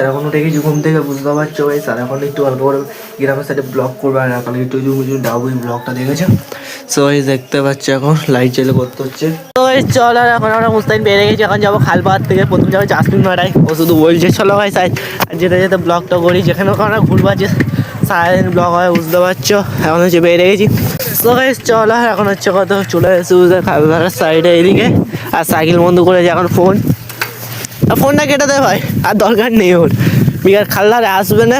এখন উঠে গেছি ঘুম থেকে, বুঝতে পারছো ভাই। স্যার এখন একটু অল্প করে গ্রামের সাইডে ব্লগ করবে, আর এখন একটু ডাবুই ব্লগটা দেখেছো। সো এই দেখতে পাচ্ছি এখন লাইট চাইলে করতে হচ্ছে। তো এই চল, আর এখন আমরা মুস্তাহিদ বেড়ে গেছি। এখন যাবো খালপাড় থেকে, প্রথম যাবো জাসমিন মারাই। ও শুধু বলছে চলো ভাই সাইড, যেতে যেতে ব্লগটা করি, যেখানে ওখানে ঘুরবো যে সারাদিন ব্লগ হয়, বুঝতে পারছো। এখন হচ্ছে বেড়ে গেছি। তো ভাই চল, আর এখন হচ্ছে কত চলে এসেছি বুঝতে খালপাড়ার সাইডে এইদিকে। আর সাইকেল বন্ধ করেছে এখন ফোনটা কেটে দে ভাই, আর দরকার নেই ওর। বিকাল খালদারে আসবে না,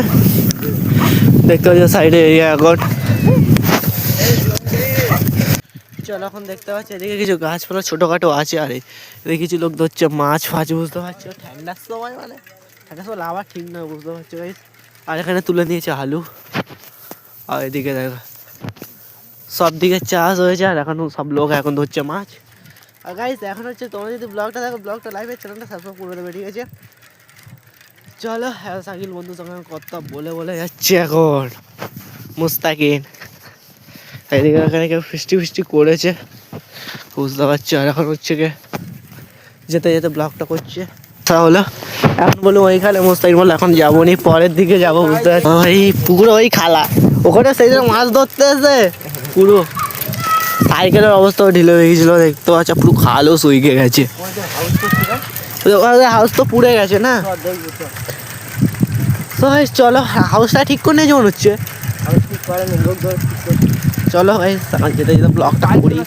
দেখতে পাচ্ছি সাইডে এরিয়া এখন। চল এখন দেখতে পাচ্ছি এদিকে কিছু গাছপালা ছোটোখাটো আছে, আর এদিকে কিছু লোক ধরছে মাছ ফাছ, বুঝতে পারছো। ঠান্ডার সময় মানে ঠান্ডার সময় লাভার ঠিক নয়, বুঝতে পারছো ভাই। আর এখানে তুলে নিয়েছে আলু, আর এদিকে দেখো সব দিকে চাষ হয়েছে, আর এখন সব লোক এখন ধরছে মাছ। আর গাইস এখন হচ্ছে তোমরা যদি ব্লগটা দেখো, ব্লগটা লাইভের চ্যানেলটা সাবস্ক্রাইব করে দেবে, ঠিক আছে। চলো সাকিল বন্ধুর সঙ্গে কথা বলে যাচ্ছে এখন মুস্তাকিন। এদিকে এখানে কেউ ফিস্টি করেছে, বুঝতে পারছি। আর এখন হচ্ছে কে যেতে যেতে ব্লগটা করছে তাহলে। এখন বলুন ওইখানে মুস্তাকিন বললো এখন যাবো নি, পরের দিকে যাবো, বুঝতে পারছি। ওই পুকুরে ওই খালা ওখানে সেই জন্য মাছ ধরতে এসে পুরো সাইকেলের অবস্থাও ঢিলে হয়ে গেছিলো, দেখতে পাচ্ছ পুরো খালও শুইকে গেছে। হাউস তো পুড়ে গেছে না। তো চলো হাউসটা ঠিক করে নিয়ে যেমন হচ্ছে, চলো ভাই যেতে যেতে ব্লগটা করি।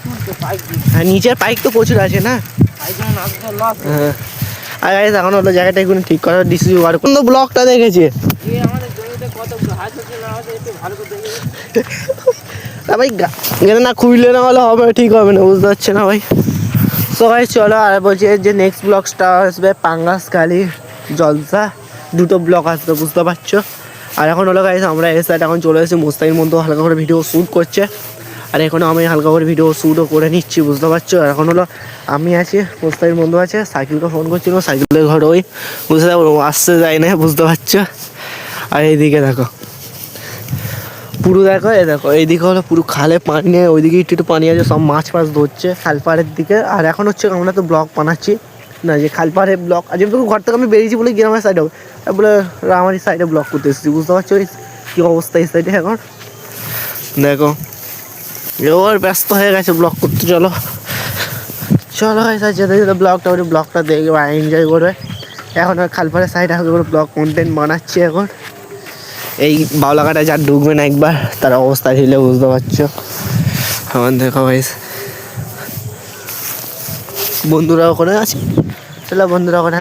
হ্যাঁ নিচের পাইক তো প্রচুর আছে না। হ্যাঁ আর এখন হলো জায়গাটা এগুলো ঠিক করার ডিসিশন আর কোন ব্লগটা দেখেছে ভাই, এখানে না খুইলে না হলে হবে, ঠিক হবে না, বুঝতে পারছে না ভাই। সো ভাই চলো, আর বলছি যে নেক্সট ব্লগটা আসবে পাঙ্গাসখালি জলসা, দুটো ব্লগ আসবে, বুঝতে পারছো। আর এখন হলো গাইস আমরা এই সাইড এখন চলে এসেছি, মুস্তাকিন বন্ধু হালকা করে ভিডিও শ্যুট করছে, আর এখনও আমি হালকা করে ভিডিও শ্যুটও করে নিচ্ছি, বুঝতে পারছো। আর এখন হলো আমি আছি, মুস্তাকিন বন্ধু আছে, সাইকেলকে ফোন করছিল, সাইকেলের ঘর ওই বুঝতে পারবো আসতে যায় না, বুঝতে পারছো। আর এইদিকে দেখো পুরো দেখো, দেখো এইদিকে হলো পুরো খালে পানি নেই, ওইদিকে একটু পানি আছে, সব মাছ ফাছ ধরছে খালপাড়ের দিকে। আর এখন হচ্ছে আমরা তো ব্লগ বানাচ্ছি না, যে খালপাড়ে ব্লগ আজ ঘর থেকে আমি বেরিয়েছি বলে গ্রামের সাইডেও বলে আমার সাইডে ব্লগ করতে এসেছি, বুঝতে পারছো কী অবস্থা এই সাইডে এখন। দেখো এবার ব্যস্ত হয়ে গেছে ব্লগ করতে। চলো যেতে যেতে ব্লগটা দেখবে, এনজয় করবে। এখন আর খালপাড়ের সাইডে হালকা করে ব্লগ কন্টেন্ট বানাচ্ছি এখন। এই বাউলাঘাটায় যা ঢুকবে না একবার, তার অবস্থা ঢিলে, বুঝতে পারছো। আমার দেখো ভাই বন্ধুরা ওখানে আছে, চলো বন্ধুরা ওখানে